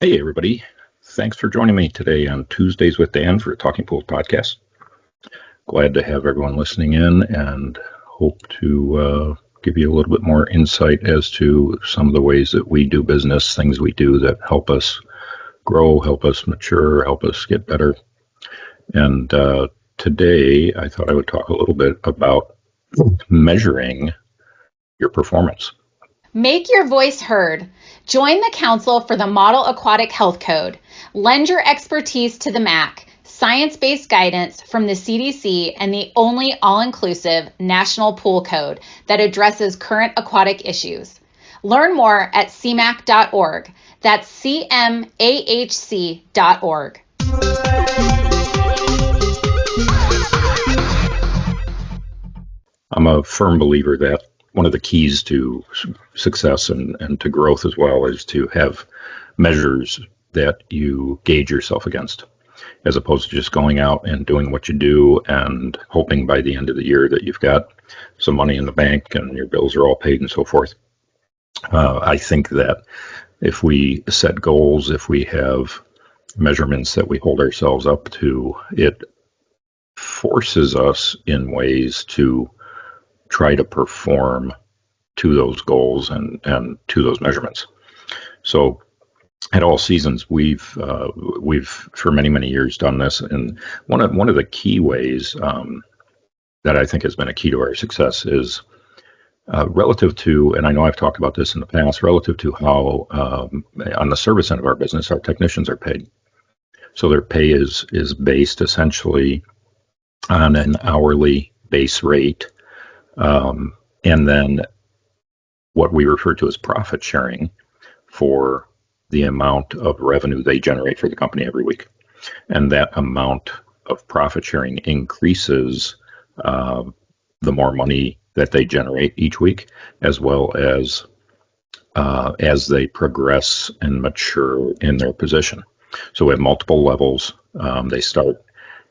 Hey, everybody. Thanks for joining me today on Tuesdays with Dan for Talking Pools podcast. Glad to have everyone listening in and hope to give you a little bit more insight as to some of the ways that we do business, things we do that help us grow, help us mature, help us get better. And today I thought I would talk a little bit about measuring your performance. Make your voice heard. Join the Council for the Model Aquatic Health Code. Lend your expertise to the MAC, science-based guidance from the CDC and the only all-inclusive national pool code that addresses current aquatic issues. Learn more at cmac.org. That's cmahc.org. I'm a firm believer that one of the keys to success and to growth as well is to have measures that you gauge yourself against, as opposed to just going out and doing what you do and hoping by the end of the year that you've got some money in the bank and your bills are all paid and so forth. I think that if we set goals, if we have measurements that we hold ourselves up to, it forces us in ways to try to perform to those goals and to those measurements. So at all seasons, we've for many years done this, and one of the key ways that I think has been a key to our success is relative to, and I know I've talked about this in the past, relative to how on the service end of our business, our technicians are paid. So their pay is based essentially on an hourly base rate. And then what we refer to as profit sharing for the amount of revenue they generate for the company every week. And that amount of profit sharing increases the more money that they generate each week, as well as they progress and mature in their position. So we have multiple levels. They start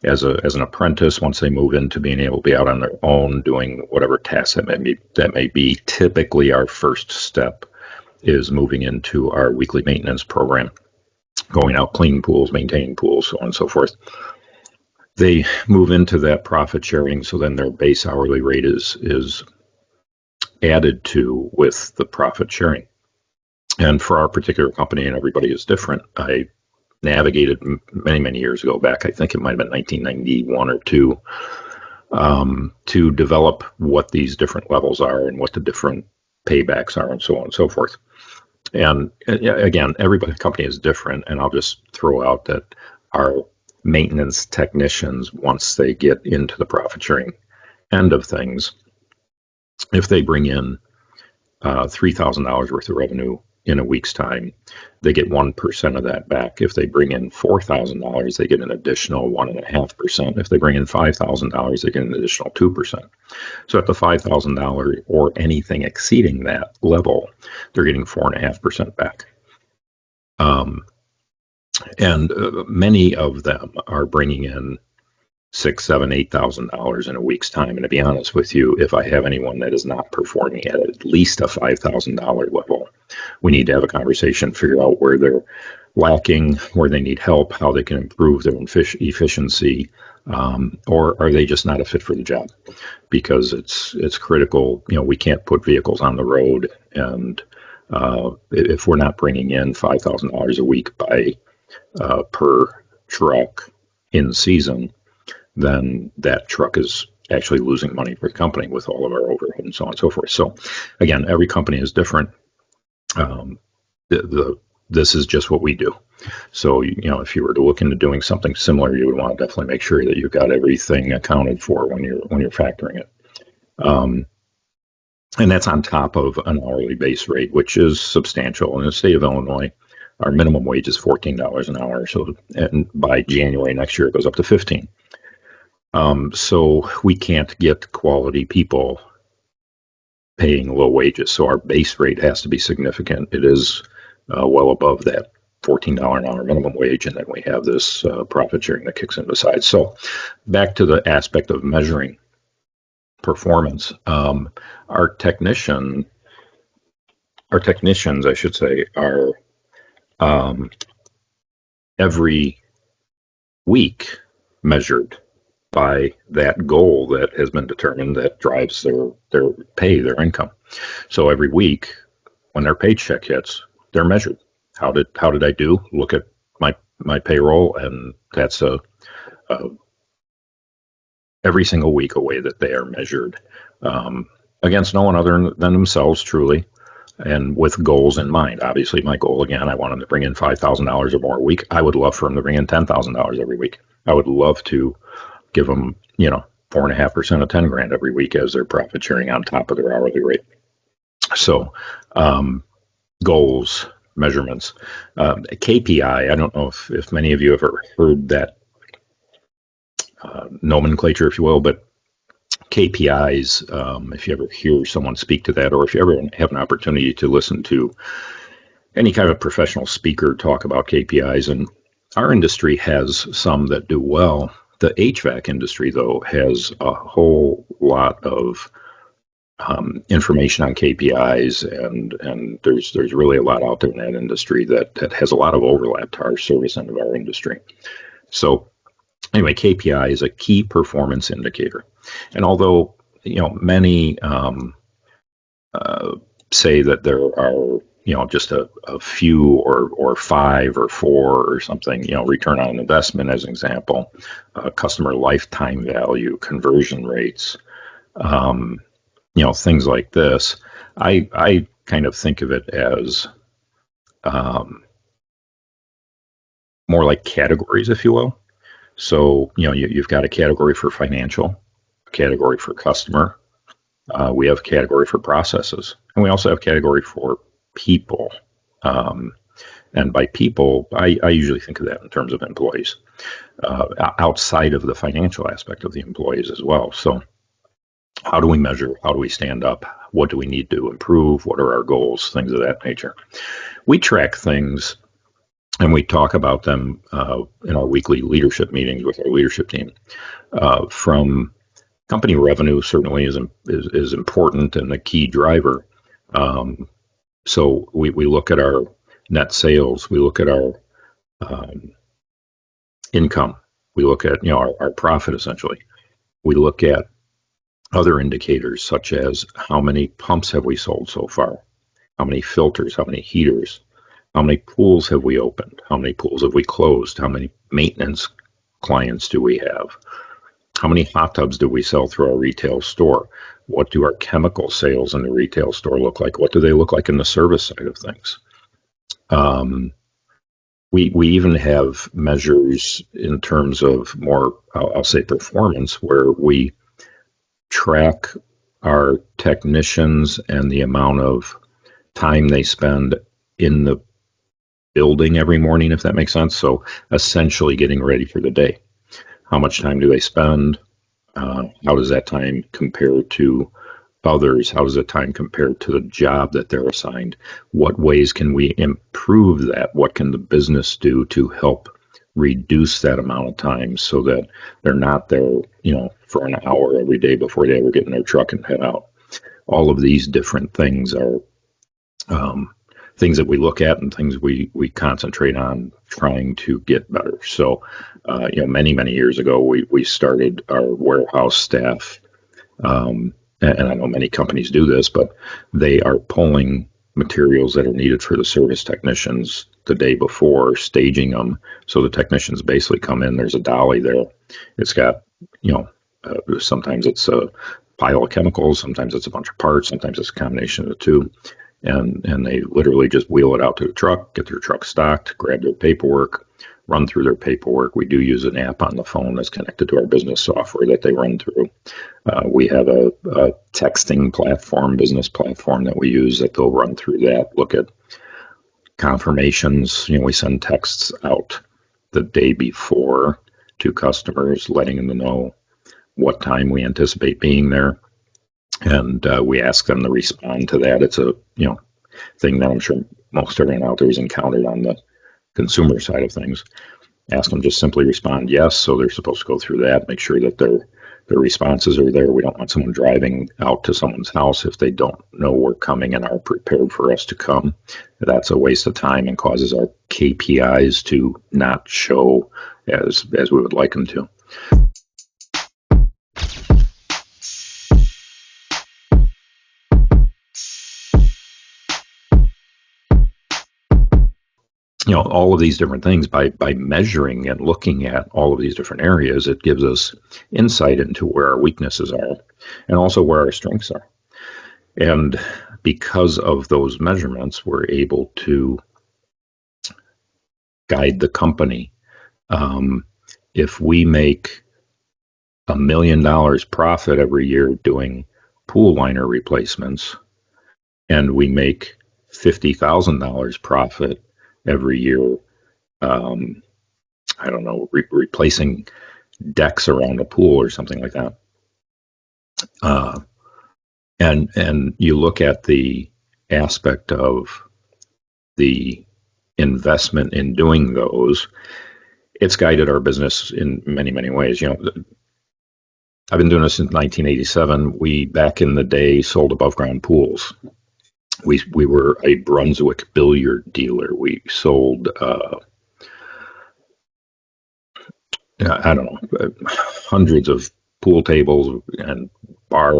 as an apprentice. Once they move into being able to be out on their own, doing whatever tasks that may be. Typically, our first step is moving into our weekly maintenance program, going out, cleaning pools, maintaining pools, so on and so forth. They move into that profit sharing, so then their base hourly rate is added to with the profit sharing. And for our particular company, and everybody is different, I navigated many years ago back, I think it might have been 1991 or two, to develop what these different levels are and what the different paybacks are and so on and so forth. And again, every company is different, and I'll just throw out that our maintenance technicians, once they get into the profit sharing end of things, if they bring in $3,000 worth of revenue in a week's time, they get 1% of that back. If they bring in $4,000, they get an additional 1.5%. If they bring in $5,000, they get an additional 2%. So at the $5,000 or anything exceeding that level, they're getting 4.5% back. And many of them are bringing in $6,000, $7,000, $8,000 in a week's time. And to be honest with you, if I have anyone that is not performing at least a $5,000 level, we need to have a conversation, figure out where they're lacking, where they need help, how they can improve their efficiency, or are they just not a fit for the job? Because it's critical. We can't put vehicles on the road, and if we're not bringing in $5,000 a week per truck in season, then that truck is actually losing money for the company with all of our overhead and so on and so forth. So again, every company is different. This is just what we do. So, if you were to look into doing something similar, you would want to definitely make sure that you've got everything accounted for when you're factoring it. And that's on top of an hourly base rate, which is substantial. In the state of Illinois, our minimum wage is $14 an hour. So, and by January next year, it goes up to $15. So we can't get quality people paying low wages. So our base rate has to be significant. It is well above that $14 an hour minimum wage, and then we have this profit sharing that kicks in besides. So back to the aspect of measuring performance, our technicians, I should say, are every week measured by that goal that has been determined that drives their pay, their income. So every week when their paycheck hits, they're measured. How did I do? Look at my payroll, and that's a every single week a way that they are measured against no one other than themselves, truly, and with goals in mind. Obviously, my goal, again, I want them to bring in $5,000 or more a week. I would love for them to bring in $10,000 every week. I would love to give them, 4.5% of 10 grand every week as their profit sharing on top of their hourly rate. So, goals, measurements, KPI. I don't know if many of you have ever heard that nomenclature, if you will, but KPIs, if you ever hear someone speak to that, or if you ever have an opportunity to listen to any kind of professional speaker talk about KPIs, and our industry has some that do well. The HVAC industry, though, has a whole lot of information on KPIs, and there's really a lot out there in that industry that has a lot of overlap to our service end of our industry. So anyway, KPI is a key performance indicator. And although, many say that there are, just a few or 5 or 4 or something, return on investment as an example, customer lifetime value, conversion rates, things like this, I kind of think of it as more like categories, if you will. So, you've got a category for financial, a category for customer. We have a category for processes, and we also have a category for people. And by people, I usually think of that in terms of employees, outside of the financial aspect of the employees as well. So how do we measure? How do we stand up? What do we need to improve? What are our goals? Things of that nature. We track things, and we talk about them in our weekly leadership meetings with our leadership team. From company revenue certainly is important and a key driver. So we look at our net sales, we look at our income, we look at our profit essentially. We look at other indicators such as how many pumps have we sold so far, how many filters, how many heaters, how many pools have we opened, how many pools have we closed, how many maintenance clients do we have, how many hot tubs do we sell through our retail store, what do our chemical sales in the retail store look like, what do they look like in the service side of things. We even have measures in terms of more, I'll say, performance, where we track our technicians and the amount of time they spend in the building every morning, if that makes sense. So essentially getting ready for the day. How much time do they spend? How does that time compare to others? How does that time compare to the job that they're assigned? What ways can we improve that? What can the business do to help reduce that amount of time so that they're not there, for an hour every day before they ever get in their truck and head out? All of these different things are things that we look at and things we concentrate on trying to get better. So, many years ago, we started our warehouse staff, and I know many companies do this, but they are pulling materials that are needed for the service technicians the day before, staging them. So the technicians basically come in, there's a dolly there. It's got, sometimes it's a pile of chemicals, sometimes it's a bunch of parts, sometimes it's a combination of the two. And they literally just wheel it out to the truck, get their truck stocked, grab their paperwork, run through their paperwork. We do use an app on the phone that's connected to our business software that they run through. We have a texting platform, business platform that we use that they'll run through that, look at confirmations. We send texts out the day before to customers, letting them know what time we anticipate being there. And we ask them to respond to that. It's a thing that I'm sure most everyone out there has encountered on the consumer side of things. Ask them just simply respond yes. So they're supposed to go through that, make sure that they're the responses are there. We don't want someone driving out to someone's house if they don't know we're coming and are prepared for us to come. That's a waste of time and causes our KPIs to not show as we would like them to. All of these different things, by measuring and looking at all of these different areas, it gives us insight into where our weaknesses are and also where our strengths are. And because of those measurements, we're able to guide the company. If we make $1 million profit every year doing pool liner replacements, and we make $50,000 profit every year, replacing decks around a pool or something like that. And you look at the aspect of the investment in doing those, it's guided our business in many, many ways. I've been doing this since 1987. We, back in the day, sold above ground pools. We were a Brunswick billiard dealer. We sold, hundreds of pool tables and bar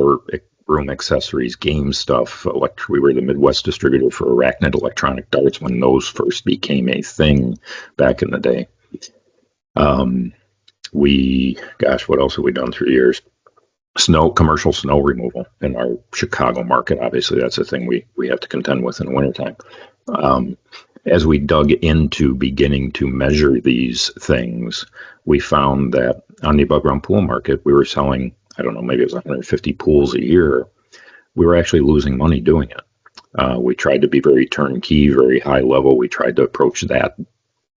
room accessories, game stuff. We were the Midwest distributor for Arachnid electronic darts when those first became a thing back in the day. What else have we done through the years? Commercial snow removal in our Chicago market. Obviously, that's a thing we have to contend with in the wintertime. As we dug into beginning to measure these things, we found that on the above ground pool market, we were selling, maybe it was 150 pools a year. We were actually losing money doing it. We tried to be very turnkey, very high level. We tried to approach that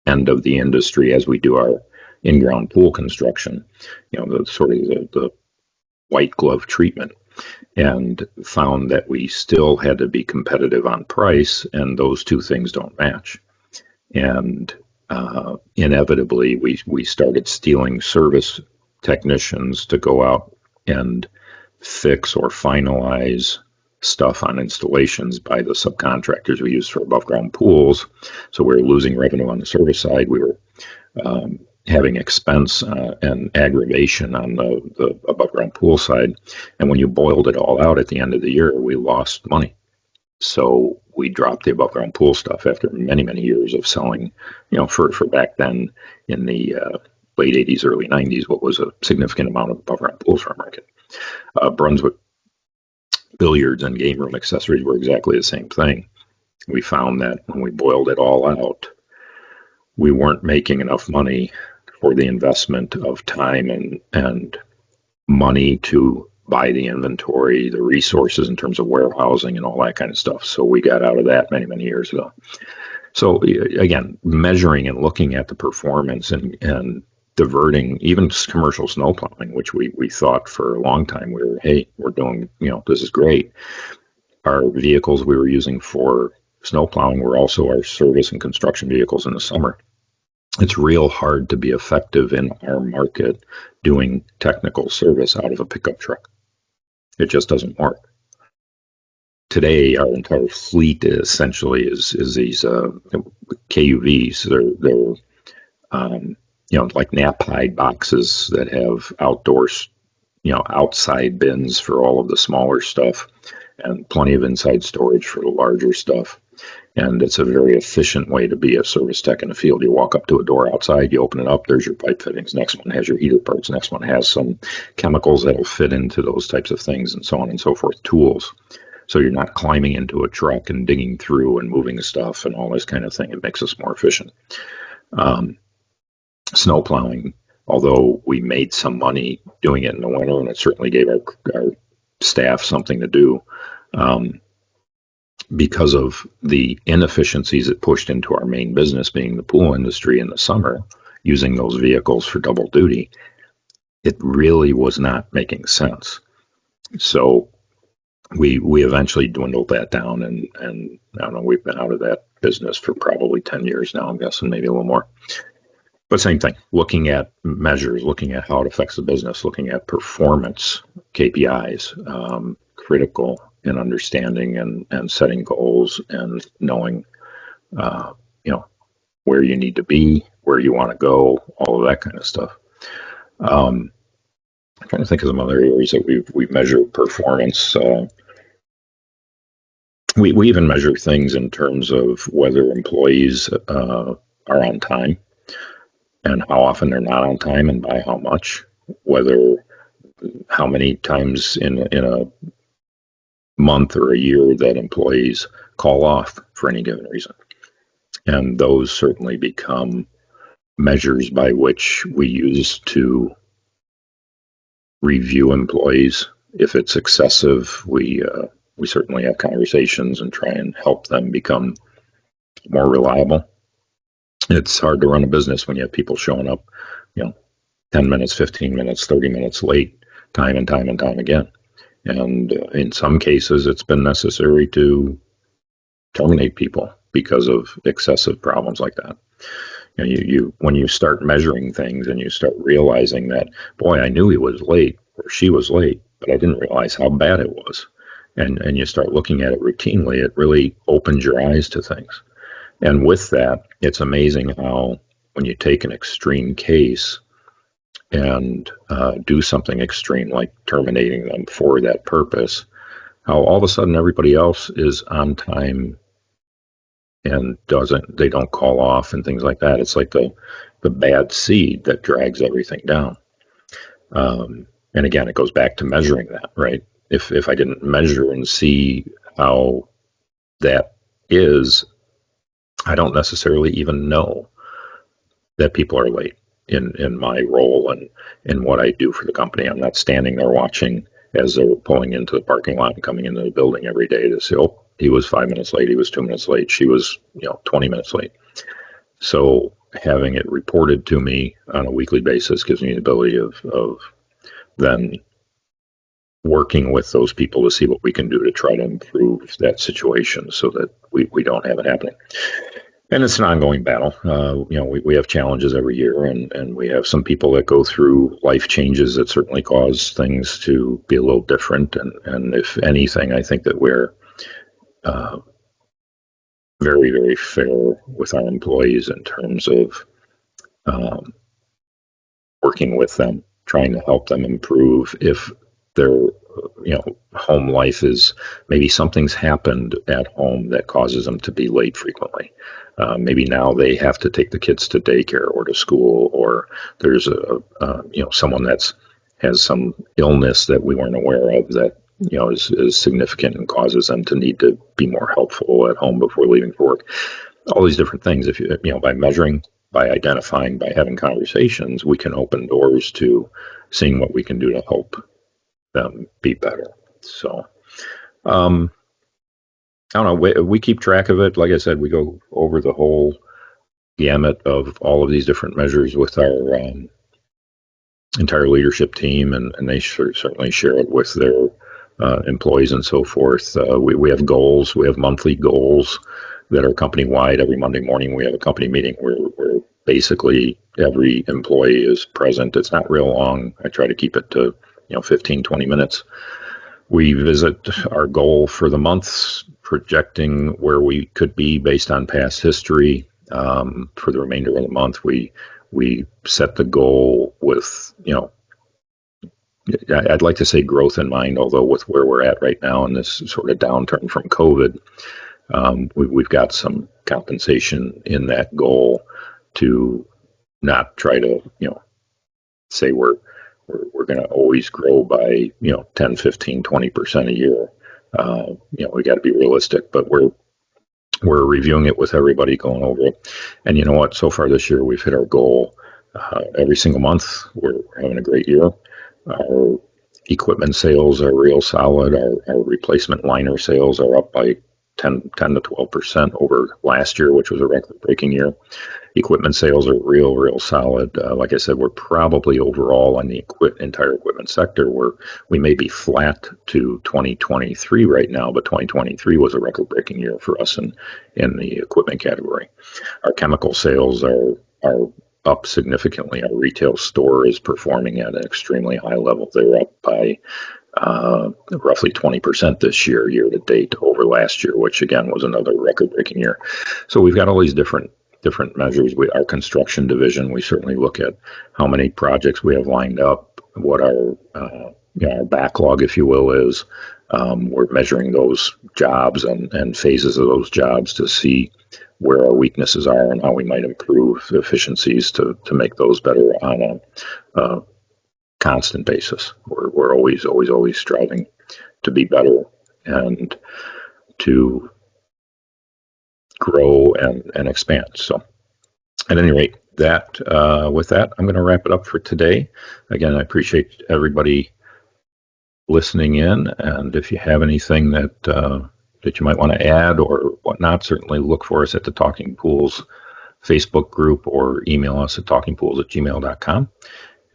end of the industry as we do our in-ground pool construction, the white glove treatment, and found that we still had to be competitive on price, and those two things don't match. And inevitably, we started stealing service technicians to go out and fix or finalize stuff on installations by the subcontractors we use for above ground pools. So we were losing revenue on the service side. We were having expense and aggravation on the above ground pool side. And when you boiled it all out at the end of the year, we lost money. So we dropped the above ground pool stuff after many, many years of selling, for back then in the late 80s, early 90s, what was a significant amount of above ground pools for our market. Brunswick billiards and game room accessories were exactly the same thing. We found that when we boiled it all out, we weren't making enough money for the investment of time and money to buy the inventory, the resources in terms of warehousing and all that kind of stuff. So we got out of that many, many years ago. So again, measuring and looking at the performance and diverting even commercial snow plowing, which we thought for a long time we're doing, this is great. Our vehicles we were using for snow plowing were also our service and construction vehicles in the summer. It's real hard to be effective in our market doing technical service out of a pickup truck. It just doesn't work. Today, our entire fleet essentially is these KUVs. They're like nap hide boxes that have outdoors, outside bins for all of the smaller stuff and plenty of inside storage for the larger stuff. And it's a very efficient way to be a service tech in the field. You walk up to a door outside, you open it up, there's your pipe fittings. Next one has your heater parts. Next one has some chemicals that'll fit into those types of things, and so on and so forth, tools. So you're not climbing into a truck and digging through and moving stuff and all this kind of thing. It makes us more efficient. Snow plowing, although we made some money doing it in the winter, and it certainly gave our staff something to do, because of the inefficiencies it pushed into our main business, being the pool industry in the summer, using those vehicles for double duty, it really was not making sense. So we eventually dwindled that down, and I don't know, we've been out of that business for probably 10 years now, I'm guessing, maybe a little more. But same thing, looking at measures, looking at how it affects the business, looking at performance KPIs, critical in understanding and setting goals and knowing, you know, where you need to be, where you want to go, all of that kind of stuff. I'm trying to think of some other areas that we've measured performance. We even measure things in terms of whether employees are on time and how often they're not on time and by how much, whether how many times in a month or a year that employees call off for any given reason. And those certainly become measures by which we use to review employees. If it's excessive, we certainly have conversations and try and help them become more reliable. It's hard to run a business when you have people showing up, 10 minutes, 15 minutes, 30 minutes late, time and time and time again. And in some cases, it's been necessary to terminate people because of excessive problems like that. You when you start measuring things and you start realizing that, boy, I knew he was late or she was late, but I didn't realize how bad it was. And you start looking at it routinely, it really opens your eyes to things. And with that, it's amazing how when you take an extreme case and do something extreme like terminating them for that purpose, how all of a sudden everybody else is on time and they don't call off and things like that. It's like the bad seed that drags everything down. And again, it goes back to measuring that, right? If I didn't measure and see how that is, I don't necessarily even know that people are late in my role and in what I do for the company. I'm not standing there watching as they're pulling into the parking lot and coming into the building every day to say, oh, he was 5 minutes late, he was 2 minutes late, she was 20 minutes late. So having it reported to me on a weekly basis gives me the ability of then working with those people to see what we can do to try to improve that situation so that we don't have it happening. And it's an ongoing battle. We have challenges every year, and we have some people that go through life changes that certainly cause things to be a little different. And if anything, I think that we're very, very fair with our employees in terms of working with them, trying to help them improve if their home life is maybe something's happened at home that causes them to be late frequently. Maybe now they have to take the kids to daycare or to school, or there's someone has some illness that we weren't aware of that is significant and causes them to need to be more helpful at home before leaving for work. All these different things. If by measuring, by identifying, by having conversations, we can open doors to seeing what we can do to help them be better. So, I don't know. We keep track of it. Like I said, we go over the whole gamut of all of these different measures with our entire leadership team, and they certainly share it with their employees and so forth. We have goals. We have monthly goals that are company-wide. Every Monday morning we have a company meeting where basically every employee is present. It's not real long. I try to keep it to 15, 20 minutes. We visit our goal for the month, projecting where we could be based on past history. For the remainder of the month, we set the goal with, I'd like to say growth in mind, although with where we're at right now in this sort of downturn from COVID, we've got some compensation in that goal to not try to, say we're going to always grow by 10, 15, 20% a year. We got to be realistic, but we're reviewing it with everybody, going over it. And you know what? So far this year, we've hit our goal every single month. We're having a great year. Our equipment sales are real solid. Our replacement liner sales are up by 10 to 12% over last year, which was a record-breaking year. Equipment sales are real solid. Like I said, we're probably overall on the entire equipment sector we may be flat to 2023 right now, but 2023 was a record-breaking year for us in the equipment category. Our chemical sales are up significantly. Our retail store is performing at an extremely high level. They're up by roughly 20% this year to date over last year, which again was another record-breaking year. So we've got all these different measures. Our construction division, we certainly look at how many projects we have lined up, what our our backlog, if you will, is. We're measuring those jobs and phases of those jobs to see where our weaknesses are and how we might improve efficiencies to make those better on a constant basis. We're always striving to be better and to grow and expand. So at any rate, with that, I'm going to wrap it up for today. Again, I appreciate everybody listening in, and if you have anything that you might want to add or whatnot, certainly look for us at the Talking Pools Facebook group or email us at talkingpools@gmail.com.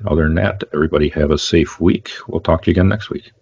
Other than that, everybody have a safe week. We'll talk to you again next week.